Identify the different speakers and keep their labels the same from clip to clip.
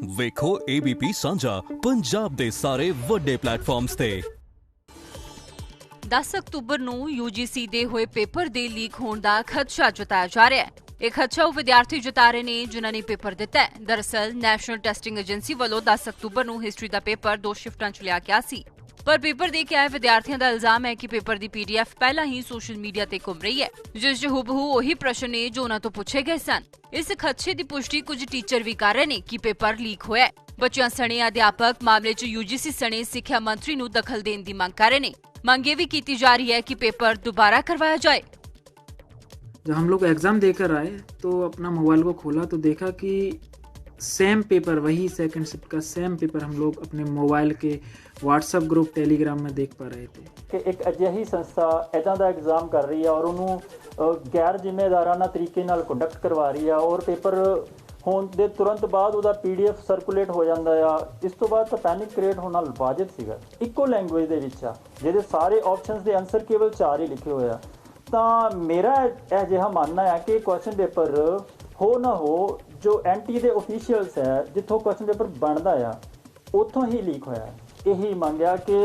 Speaker 1: ਵੇਖੋ ABP ਸਾਂਝਾ ਪੰਜਾਬ ਦੇ ਸਾਰੇ ਵੱਡੇ ਪਲੇਟਫਾਰਮਸ ਤੇ।
Speaker 2: 10 ਅਕਤੂਬਰ ਨੂੰ UGC ਦੇ ਹੋਏ ਪੇਪਰ ਦੇ ਲੀਕ ਹੋਣ ਦਾ ਖਦਸ਼ਾ ਜਤਾਇਆ ਜਾ ਰਿਹਾ ਹੈ। ਇਹ ਖਦਸ਼ਾ ਉਹ ਵਿਦਿਆਰਥੀ ਜਤਾ ਰਹੇ ਨੇ ਜਿਨ੍ਹਾਂ ਨੇ ਪੇਪਰ ਦਿੱਤਾ ਹੈ। ਦਰਅਸਲ ਨੈਸ਼ਨਲ ਟੈਸਟਿੰਗ ਏਜੰਸੀ ਵੱਲੋਂ 10 ਅਕਤੂਬਰ ਨੂੰ ਹਿਸਟਰੀ ਦਾ ਪੇਪਰ 2 ਸ਼ਿਫਟਾਂ 'ਚ ਲਿਆ ਗਿਆ ਸੀ। ਪਰ ਪੇਪਰ ਦੇ ਕੇ ਆਏ ਵਿਦਿਆਰਥੀਆਂ ਦਾ ਇਲਜ਼ਾਮ ਹੈ ਕਿ ਪੇਪਰ ਦੀ PDF ਪਹਿਲਾਂ ਹੀ ਸੋਸ਼ਲ ਮੀਡੀਆ ਤੇ ਘੁੰਮ ਰਹੀ ਹੈ, ਜਿਸ 'ਚ ਹੂਬਹੂ ਉਹੀ ਪ੍ਰਸ਼ਨ ਨੇ ਜੋ ਉਹਨਾਂ ਤੋਂ ਪੁੱਛੇ ਗਏ ਸਨ। ਇਸ ਖਦਸ਼ੇ ਦੀ ਪੁਸ਼ਟੀ ਕੁਝ ਟੀਚਰ ਵੀ ਕਰ ਰਹੇ ਨੇ ਕਿ ਪੇਪਰ ਲੀਕ ਹੋਇਆ ਹੈ। ਬੱਚਿਆਂ ਸਣੇ ਅਧਿਆਪਕ ਮਾਮਲੇ 'ਚ UGC ਸਣੇ ਸਿੱਖਿਆ ਮੰਤਰੀ ਨੂੰ ਦਖਲ ਦੇਣ ਦੀ ਮੰਗ ਕਰ ਰਹੇ ਨੇ। ਮੰਗ ये भी की जा रही है कि पेपर दोबारा करवाया जाए।
Speaker 3: जब हम लोग एग्ज़ाम देकर आए तो अपना मोबाइल को खोला तो देखा कि सेम पेपर, वही सेकंड शिफ्ट का सेम पेपर हम लोग अपने मोबाइल के WhatsApp ग्रुप टेलीग्राम में देख पा रहे थे
Speaker 4: कि एक अजिही संस्था इदां दा एग्ज़ाम कर रही है और उन्होंने गैर जिम्मेदाराना तरीके नाल कंडक्ट करवा रही है और पेपर होने ਦੇ ਤੁਰੰਤ ਬਾਅਦ ਉਹਦਾ PDF ਸਰਕੂਲੇਟ ਹੋ ਜਾਂਦਾ ਆ। ਇਸ ਤੋਂ ਬਾਅਦ ਤਾਂ ਪੈਨਿਕ ਕ੍ਰੀਏਟ ਹੋਣਾ ਵਾਜਿਬ ਸੀਗਾ। ਇੱਕੋ ਲੈਂਗੁਏਜ ਦੇ ਵਿੱਚ ਆ ਜਿਹਦੇ ਸਾਰੇ ਆਪਸ਼ਨਸ ਦੇ ਆਨਸਰ ਕੇਵਲ 4 ਹੀ ਲਿਖੇ ਹੋਏ ਆ। ਤਾਂ ਮੇਰਾ ਇਹ ਜਿਹਾ ਮੰਨਣਾ ਹੈ ਕਿ ਕੁਐਸਚਨ ਪੇਪਰ ਹੋ ਨਾ ਹੋ ਜੋ NTA ਦੇ ਅਫੀਸ਼ੀਅਲਸ ਹੈ ਜਿੱਥੋਂ ਕੁਐਸਚਨ ਪੇਪਰ ਬਣਦਾ ਆ ਉੱਥੋਂ ਹੀ ਲੀਕ ਹੋਇਆ। ਇਹੀ ਮੰਗਿਆ ਕਿ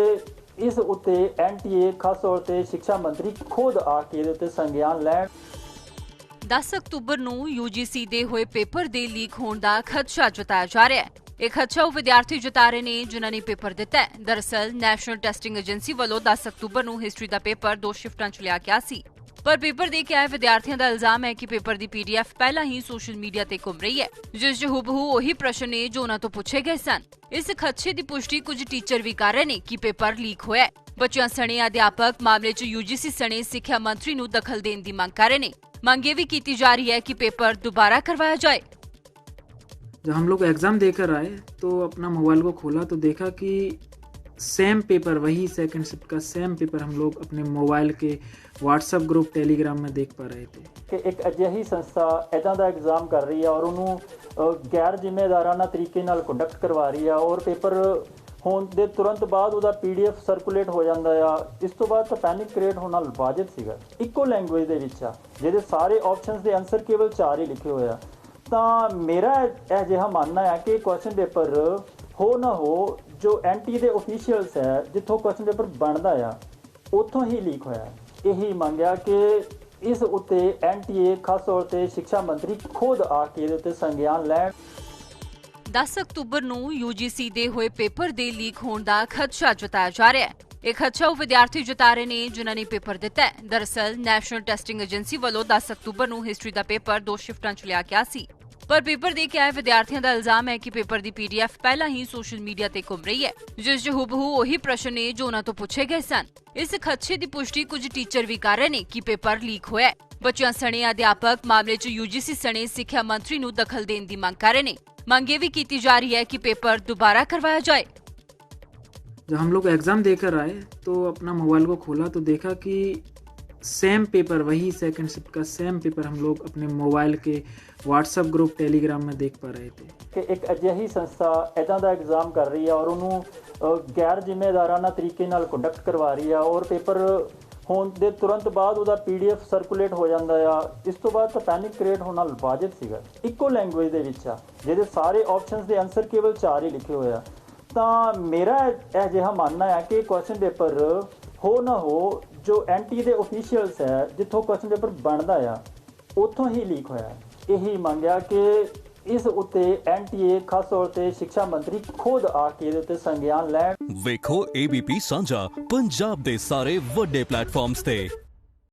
Speaker 4: ਇਸ ਉੱਤੇ NTA ਖਾਸ ਤੌਰ ਤੇ ਸਿੱਖਿਆ ਮੰਤਰੀ ਖੁਦ ਆ ਕੇ ਇਹਦੇ ਉੱਤੇ ਸੰਗਿਆਨ ਲੈਣ।
Speaker 2: 10 ਅਕਤੂਬਰ ਨੂੰ UGC ਦੇ ਹੋਏ ਪੇਪਰ ਦੇ ਲੀਕ ਹੋਣ ਦਾ ਖਦਸ਼ਾ ਜਤਾਇਆ ਜਾ ਰਿਹਾ ਹੈ। ਇਹ ਖਦਸ਼ਾ ਉਹ ਵਿਦਿਆਰਥੀ ਜਤਾ ਰਹੇ ਨੇ ਜਿਨ੍ਹਾਂ ਨੇ ਪੇਪਰ ਦਿੱਤਾ ਹੈ। ਦਰਅਸਲ ਨੈਸ਼ਨਲ ਟੈਸਟਿੰਗ ਏਜੰਸੀ ਵੱਲੋਂ 10 ਅਕਤੂਬਰ ਨੂੰ ਹਿਸਟਰੀ ਦਾ ਪੇਪਰ 2 ਸ਼ਿਫਟਾਂ 'ਚ ਲਿਆ ਗਿਆ ਸੀ। ਪਰ ਪੇਪਰ ਦੇ ਕੇ ਆਏ ਵਿਦਿਆਰਥੀਆਂ ਦਾ ਇਲਜ਼ਾਮ ਹੈ ਕਿ ਪੇਪਰ ਦੀ PDF ਪਹਿਲਾਂ ਹੀ ਸੋਸ਼ਲ ਮੀਡੀਆ ਤੇ ਘੁੰਮ ਰਹੀ ਹੈ, ਜਿਸ 'ਚ ਹੂਬਹੂ ਉਹੀ ਪ੍ਰਸ਼ਨ ਨੇ ਜੋ ਉਹਨਾਂ ਤੋਂ ਪੁੱਛੇ ਗਏ ਸਨ। ਇਸ ਖਦਸ਼ੇ ਦੀ ਪੁਸ਼ਟੀ ਕੁਝ ਟੀਚਰ ਵੀ ਕਰ ਰਹੇ ਨੇ ਕਿ ਪੇਪਰ ਲੀਕ ਹੋਇਆ ਹੈ। ਬੱਚਿਆਂ ਸਣੇ ਅਧਿਆਪਕ ਮਾਮਲੇ 'ਚ UGC ਸਣੇ ਸਿੱਖਿਆ ਮੰਤਰੀ ਨੂੰ ਦਖਲ ਦੇਣ ਦੀ ਮੰਗ ਕਰ ਰਹੇ ਨੇ। ਮੰਗ ये भी की जा रही है कि पेपर दोबारा करवाया जाए।
Speaker 3: जब हम लोग एग्ज़ाम देकर आए तो अपना मोबाइल को खोला तो देखा कि सेम पेपर, वही सेकंड शिफ्ट का सेम पेपर हम लोग अपने मोबाइल के WhatsApp ग्रुप टेलीग्राम में देख पा रहे थे
Speaker 4: कि एक अजिही संस्था इदां दा एग्ज़ाम कर रही है और उन्होंने गैर जिम्मेदाराना तरीके नाल कंडक्ट करवा रही है और पेपर ਹੋਣ ਦੇ ਤੁਰੰਤ ਬਾਅਦ ਉਹਦਾ PDF ਸਰਕੂਲੇਟ ਹੋ ਜਾਂਦਾ ਆ। ਇਸ ਤੋਂ ਬਾਅਦ ਤਾਂ ਪੈਨਿਕ ਕ੍ਰੀਏਟ ਹੋਣਾ ਵਾਜਿਬ ਸੀਗਾ। ਇੱਕੋ ਲੈਂਗੁਏਜ ਦੇ ਵਿੱਚ ਆ ਜਿਹਦੇ ਸਾਰੇ ਆਪਸ਼ਨਸ ਦੇ ਆਨਸਰ ਕੇਵਲ 4 ਹੀ ਲਿਖੇ ਹੋਏ ਆ। ਤਾਂ ਮੇਰਾ ਇਹ ਜਿਹਾ ਮੰਨਣਾ ਹੈ ਕਿ ਕੁਐਸਚਨ ਪੇਪਰ ਹੋ ਨਾ ਹੋ ਜੋ NTA ਦੇ ਅਫੀਸ਼ੀਅਲਸ ਹੈ ਜਿੱਥੋਂ ਕੁਐਸਚਨ ਪੇਪਰ ਬਣਦਾ ਆ ਉੱਥੋਂ ਹੀ ਲੀਕ ਹੋਇਆ। ਇਹੀ ਮੰਗਿਆ ਕਿ ਇਸ ਉੱਤੇ NTA ਖਾਸ ਤੌਰ ਤੇ ਸਿੱਖਿਆ ਮੰਤਰੀ ਖੁਦ ਆ ਕੇ ਇਹਦੇ ਉੱਤੇ ਸੰਗਿਆਨ ਲੈਣ।
Speaker 2: 10 ਅਕਤੂਬਰ ਨੂੰ UGC ਦੇ ਹੋਏ ਪੇਪਰ ਦੇ ਲੀਕ ਹੋਣ ਦਾ ਖਦਸ਼ਾ ਜਤਾਇਆ ਜਾ ਰਿਹਾ ਹੈ। ਇਹ ਖਦਸ਼ਾ ਉਹ ਵਿਦਿਆਰਥੀ ਜਤਾ ਰਹੇ ਨੇ ਜਿਨ੍ਹਾਂ ਨੇ ਪੇਪਰ ਦਿੱਤਾ ਹੈ। ਦਰਅਸਲ ਨੈਸ਼ਨਲ ਟੈਸਟਿੰਗ ਏਜੰਸੀ ਵੱਲੋਂ 10 ਅਕਤੂਬਰ ਨੂੰ ਹਿਸਟਰੀ ਦਾ ਪੇਪਰ 2 ਸ਼ਿਫਟਾਂ 'ਚ ਲਿਆ ਗਿਆ ਸੀ। ਪਰ ਪੇਪਰ ਦੇ ਕੇ ਆਏ ਵਿਦਿਆਰਥੀਆਂ ਦਾ ਇਲਜ਼ਾਮ ਹੈ ਕਿ ਪੇਪਰ ਦੀ PDF ਪਹਿਲਾਂ ਹੀ ਸੋਸ਼ਲ ਮੀਡੀਆ ਤੇ ਘੁੰਮ ਰਹੀ ਹੈ, ਜਿਸ 'ਚ ਹੂਬਹੂ ਉਹੀ ਪ੍ਰਸ਼ਨ ਨੇ ਜੋ ਉਹਨਾਂ ਤੋਂ ਪੁੱਛੇ ਗਏ ਸਨ। ਇਸ ਖਦਸ਼ੇ ਦੀ ਪੁਸ਼ਟੀ ਕੁਝ ਟੀਚਰ ਵੀ ਕਰ ਰਹੇ ਨੇ ਕਿ ਪੇਪਰ ਲੀਕ ਹੋਇਆ ਹੈ। ਬੱਚਿਆਂ ਸਣੇ ਅਧਿਆਪਕ ਮਾਮਲੇ 'ਚ UGC ਸਣੇ ਸਿੱਖਿਆ ਮੰਤਰੀ ਨੂੰ ਦਖਲ ਦੇਣ ਦੀ ਮੰਗ ਕਰ ਰਹੇ ਨੇ। ਮੰਗ ये भी की जा रही है कि पेपर दोबारा करवाया जाए।
Speaker 3: जब हम लोग एग्ज़ाम देकर आए तो अपना मोबाइल को खोला तो देखा कि सेम पेपर, वही सेकंड शिफ्ट का सेम पेपर हम लोग अपने मोबाइल के WhatsApp ग्रुप टेलीग्राम में देख पा रहे थे
Speaker 4: कि एक अजिही संस्था इदां दा एग्ज़ाम कर रही है और उन्होंने गैर जिम्मेदाराना तरीके नाल कंडक्ट करवा रही है और पेपर ਹੋਣ ਦੇ ਤੁਰੰਤ ਬਾਅਦ ਉਹਦਾ PDF ਸਰਕੂਲੇਟ ਹੋ ਜਾਂਦਾ ਆ। ਇਸ ਤੋਂ ਬਾਅਦ ਤਾਂ ਪੈਨਿਕ ਕ੍ਰੀਏਟ ਹੋਣਾ ਵਾਜਿਬ ਸੀਗਾ। ਇੱਕੋ ਲੈਂਗੁਏਜ ਦੇ ਵਿੱਚ ਆ ਜਿਹਦੇ ਸਾਰੇ ਆਪਸ਼ਨਸ ਦੇ ਆਨਸਰ ਕੇਵਲ 4 ਹੀ ਲਿਖੇ ਹੋਏ ਆ। ਤਾਂ ਮੇਰਾ ਇਹ ਜਿਹਾ ਮੰਨਣਾ ਹੈ ਕਿ ਕੁਐਸਚਨ ਪੇਪਰ ਹੋ ਨਾ ਹੋ ਜੋ NTA ਦੇ ਅਫੀਸ਼ੀਅਲਸ ਹੈ ਜਿੱਥੋਂ ਕੁਐਸਚਨ ਪੇਪਰ ਬਣਦਾ ਆ ਉੱਥੋਂ ਹੀ ਲੀਕ ਹੋਇਆ। ਇਹੀ ਮੰਗਿਆ ਕਿ ਇਸ ਉੱਤੇ NTA ਖਾਸ ਤੌਰ ਤੇ ਸਿੱਖਿਆ ਮੰਤਰੀ ਖੁਦ ਆ ਕੇ ਇਹਦੇ ਉੱਤੇ ਸੰਗਿਆਨ ਲੈਣ।
Speaker 1: ਵੇਖੋ ABP ਸਾਂਝਾ ਪੰਜਾਬ ਦੇ ਸਾਰੇ ਵੱਡੇ ਪਲੇਟਫਾਰਮਸ ਤੇ।